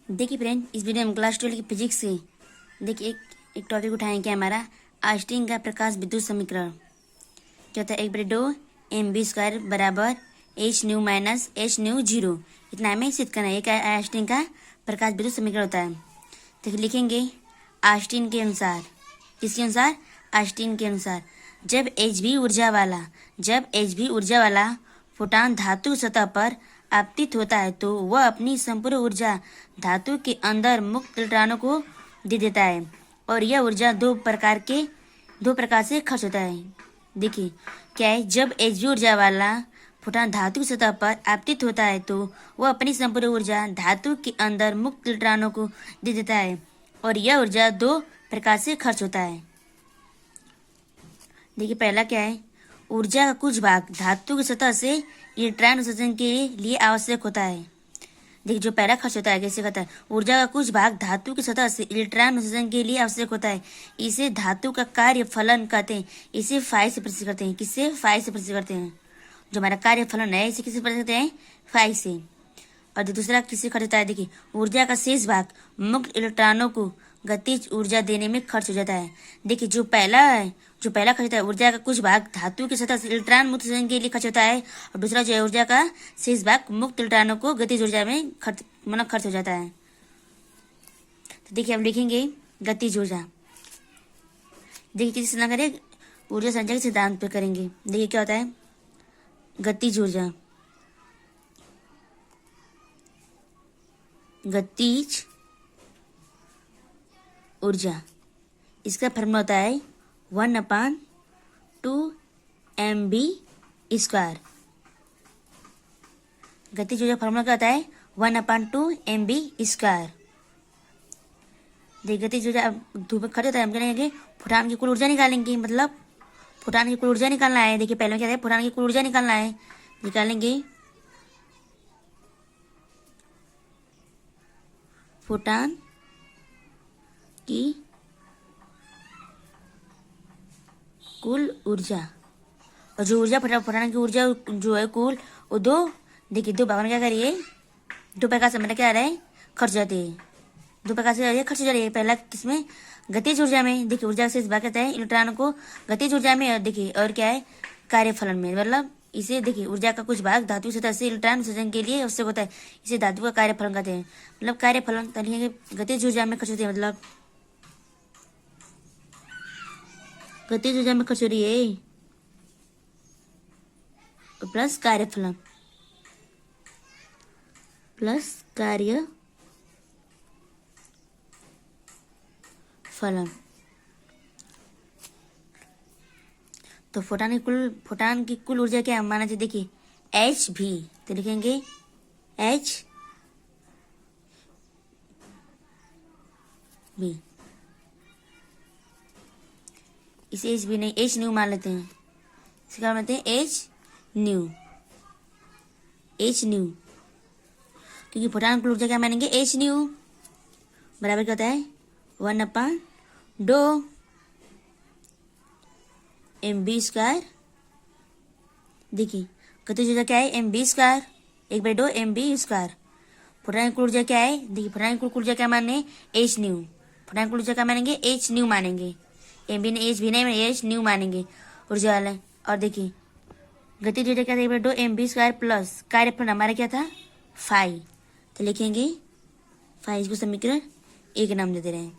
देखिए फ्रेंड, इस वीडियो में हम क्लास 12 की फिजिक्स से देखिए एक टॉपिक उठाएं क्या हमारा आइंस्टीन का प्रकाश विद्युत समीकरण। क्या होता है? 1/2 mv² बराबर H new minus H mu zero, इतना हमें सिद्ध करना है। एक आइंस्टीन का प्रकाश विद्युत समीकरण होता है। देखिए लिखेंगे आइंस्टीन के अनुसार, किसके अनुसार? आइंस्टीन के अनुसार जब एच भी ऊर्जा वाला फोटॉन धातु सतह पर आपतित होता है तो वह अपनी संपूर्ण ऊर्जा धातु के अंदर मुक्त इलेक्ट्रॉनों को दे देता है, और यह ऊर्जा दो प्रकार से खर्च होता है। देखिए क्या है, जब एच बी ऊर्जा वाला फोटॉन धातु की सतह पर आपतित होता है तो वह अपनी संपूर्ण ऊर्जा धातु के अंदर मुक्त इलेक्ट्रॉनों को दे देता है, और यह ऊर्जा दो प्रकार से खर्च होता है। देखिए पहला क्या है, ऊर्जा का कुछ भाग धातु की सतह से इलेक्ट्रॉन उत्सर्जन के लिए आवश्यक होता है। देखिए जो पहला खर्च होता है कैसे कहता है, ऊर्जा का कुछ भाग धातु की सतह से इलेक्ट्रॉन उत्सर्जन के लिए आवश्यक होता है। इसे धातु का कार्य फलन कहते हैं। इसे फाई से प्रदर्शित करते हैं। किससे? फाई से प्रदर्शित करते हैं। जो हमारा कार्य फलन है इसे किससे प्रदर्शित करते हैं? फाई से। और दूसरा किससे खर्च होता है? देखिए ऊर्जा का शेष भाग मुक्त इलेक्ट्रॉनों को गतिज ऊर्जा देने में खर्च हो जाता है। देखिए जो पहला खर्च होता है, ऊर्जा का कुछ भाग धातु की सतह से इलेक्ट्रॉन मुक्त उत्सर्जन के लिए खर्च होता है, और दूसरा जो है ऊर्जा का शेष भाग मुक्त इलेक्ट्रॉनों को गतिज ऊर्जा में खर्च हो जाता है। तो देखिए हम लिखेंगे गतिज ऊर्जा। देखिए किसी ना करें, ऊर्जा संचय के सिद्धांत पर करेंगे। देखिए क्या होता है, गतिज ऊर्जा। गतिज ऊर्जा इसका फॉर्मूला होता है 1/2mv²। गतिज ऊर्जा फॉर्मूला क्या होता है? 1/2mv²। देखिए गतिज ऊर्जा धूप में खड़े होता है, हम करेंगे फोटॉन की कुल ऊर्जा निकालेंगे, मतलब फोटॉन की कुल ऊर्जा निकालना है। देखिए पहले क्या है, फोटॉन की कुल ऊर्जा निकालना है। निकालेंगे फोटॉन की कुल ऊर्जा, और जो ऊर्जा फोटॉन की ऊर्जा जो है कुल, वो देखिए दो भागों में क्या करिए, दो प्रकार से मतलब क्या आ रहा है, खर्च जाते हैं। दो प्रकार से खर्च जा रही है। पहला किसमें? गतिज ऊर्जा में। देखिए ऊर्जा से इस भाग कहते हैं इलेक्ट्रॉन को गतिज ऊर्जा में, और देखिए और क्या है, कार्य फलन में। मतलब इसे देखिए ऊर्जा का कुछ भाग धातु सतह से इलेक्ट्रॉन उत्सर्जन के लिए आवश्यक होता है, इसे धातु का कार्य फलन कहते हैं। मतलब कार्य फलन तो लिखेंगे गतिज ऊर्जा में खर्च होती है, मतलब गतिज ऊर्जा में खर्च हो रही है प्लस कार्यफलन प्लस कार्य फलन। तो फोटॉन की कुल ऊर्जा क्या माना जाए? देखिए एच भी, तो लिखेंगे एच भी। इसे एच भी नहीं, एच न्यू मान लेते हैं। इसे क्या मानते हैं? एच न्यू, क्योंकि फोटॉन की ऊर्जा क्या मानेंगे? एच न्यू बराबर क्या होता है? 1/2mv²। देखिए गतिज ऊर्जा क्या है? mv², 1/2mv²। फोटॉन की ऊर्जा क्या है? देखिए फोटॉन की ऊर्जा क्या माने? H new. फोटॉन की ऊर्जा क्या मानेंगे? एच न्यू मानेंगे। एम भी नहीं, एच भी नहीं, एच न्यू मानेंगे ऊर्जा वाला। और देखिए गतिज ऊर्जा क्या था? 1/2mv² प्लस कार्यफल हमारा क्या था? फाई। तो लिखेंगे फाई, इसको समीकरण 1 नाम दे दे रहे हैं।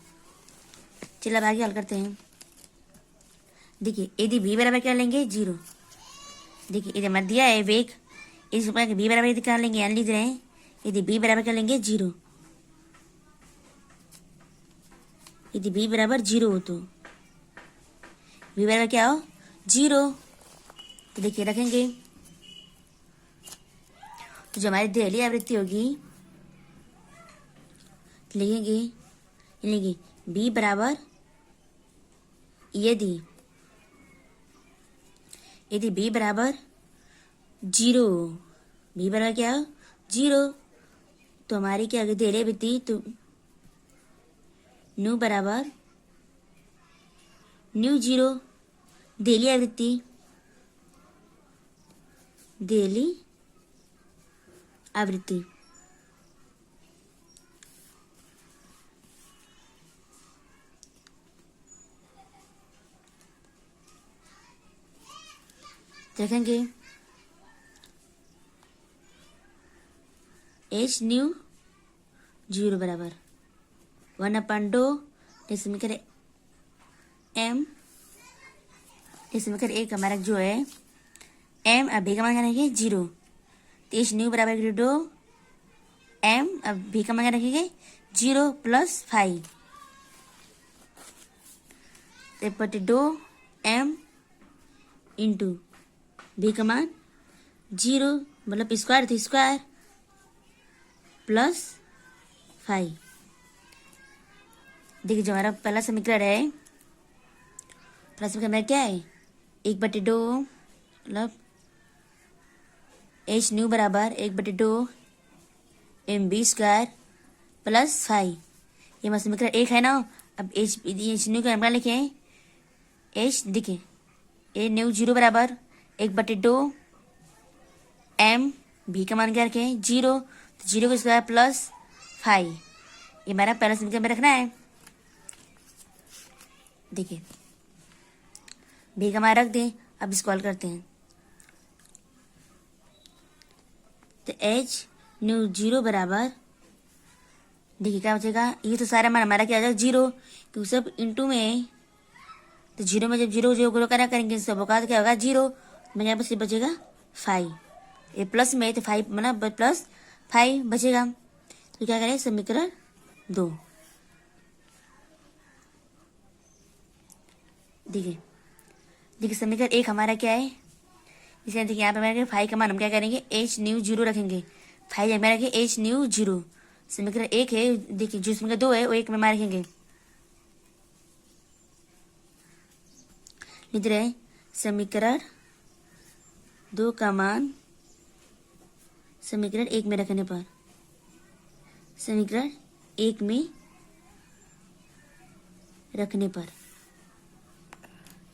चलिए अब आगे हल करते हैं। देखिए यदि v बराबर क्या लेंगे? 0। देखिए यदि हमारा दिया है वेग, इस प्रकार v बराबर यदि क्या लेंगे, लिख रहे हैं यदि v बराबर क्या लेंगे? 0। यदि v बराबर 0 हो तो v बराबर क्या हो? 0। तो देखिए रखेंगे, तो जो हमारी दहली आवृत्ति होगी लिखेंगे b बराबर यदि b बराबर 0, b बराबर क्या हो? 0, तो हमारी क्या होगी दहली आवृत्ति? तो न्यू बराबर न्यू 0, दहली आवृत्ति। देखेंगे एच न्यू 0 बराबर 1/2 समीकरण एम, समीकरण एक हमारा जो है एम अब भी का मान रखेंगे 0, तो एच न्यू बराबर 2 एम अब भी का मान रखेंगे 0 + 5 2 एम इंटू भी का मान 0 मतलब स्क्वायर तो स्क्वायर +5। देखिए जो हमारा पहला समीकरण है, पहला समीकरण में क्या है 1/2 मतलब एच न्यू बराबर 1/2 mv² +5। ये हमारा समीकरण एक है ना। अब एच न्यू का क्या लिखें, एच दिखे ए न्यू 0 बराबर 1/2 एम भी का मान क्या रखें 0, तो 0 का स्क्वायर +5। ये हमारा पहला समीकरण में रखना है। देखिए भी का मान रख दें, अब इसको हल करते हैं। तो एच न्यू 0 बराबर देखिए क्या बचेगा, ये तो सारा मान हमारा क्या आ जाएगा 0, क्योंकि सब इंटू में है, तो 0 में जब 0 0 गुणा करा करेंगे सब का तो क्या होगा 0, मैं यहाँ पर सिर्फ बचेगा 5। ये प्लस में तो 5 मतलब +5 बचेगा। तो क्या करें समीकरण 2। देखिए समीकरण एक हमारा क्या है, इसलिए देखिए यहाँ पे हमारे 5 का मान हम क्या करेंगे एच न्यू 0 रखेंगे, 5 हमारा रखेंगे एच न्यू 0। समीकरण एक है, देखिए जो समीकरण 2 है वो एक में हमारे रखेंगे। लिख रहे समीकरण 2 का मान समीकरण 1 में रखने पर, समीकरण 1 में रखने पर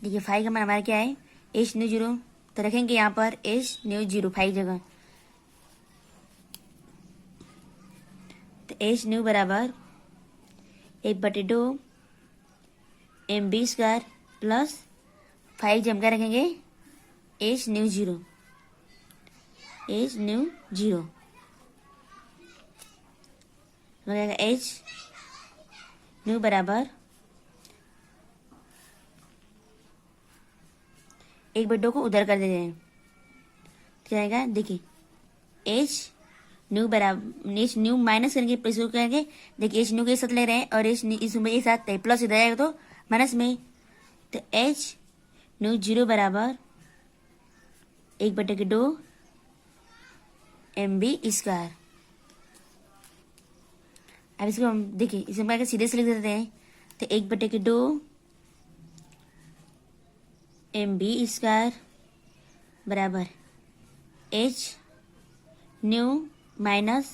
देखिए 5 का मान हमारा क्या है एच न्यू 0, तो रखेंगे यहाँ पर एच न्यू 0 5 जगह, तो एच न्यू बराबर 1/2 mv² +5 जम कर रखेंगे एच न्यू 0, एच न्यू 0 लगेगा एच न्यू बराबर 1/2 को उधर कर देते हैं, क्या आएगा देखिए एच न्यू बराबर एच न्यू माइनस करेंगे प्लस करेंगे। देखिए एच न्यू के साथ ले रहे हैं और एच इसमें एक साथ प्लस इधर आएगा तो माइनस में, तो एच न्यू 0 बराबर 1/2 mv²। अब इसको हम देखिए इसमें सीधे से लिख देते हैं, तो 1/2 mv² बराबर H new minus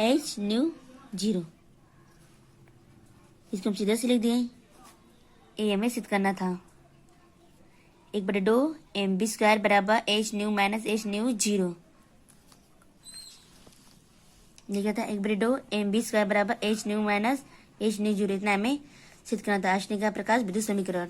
H new 0। इसको हम सीधे से लिख दिए, ये हमें सिद्ध करना था 1/2 mv² बराबर H new minus H new 0 लिखा था 1/2 mv² बराबर H new minus H new 0, इतना हमें सिद्ध करना था आश्रित का प्रकाश विद्युत समीकरण।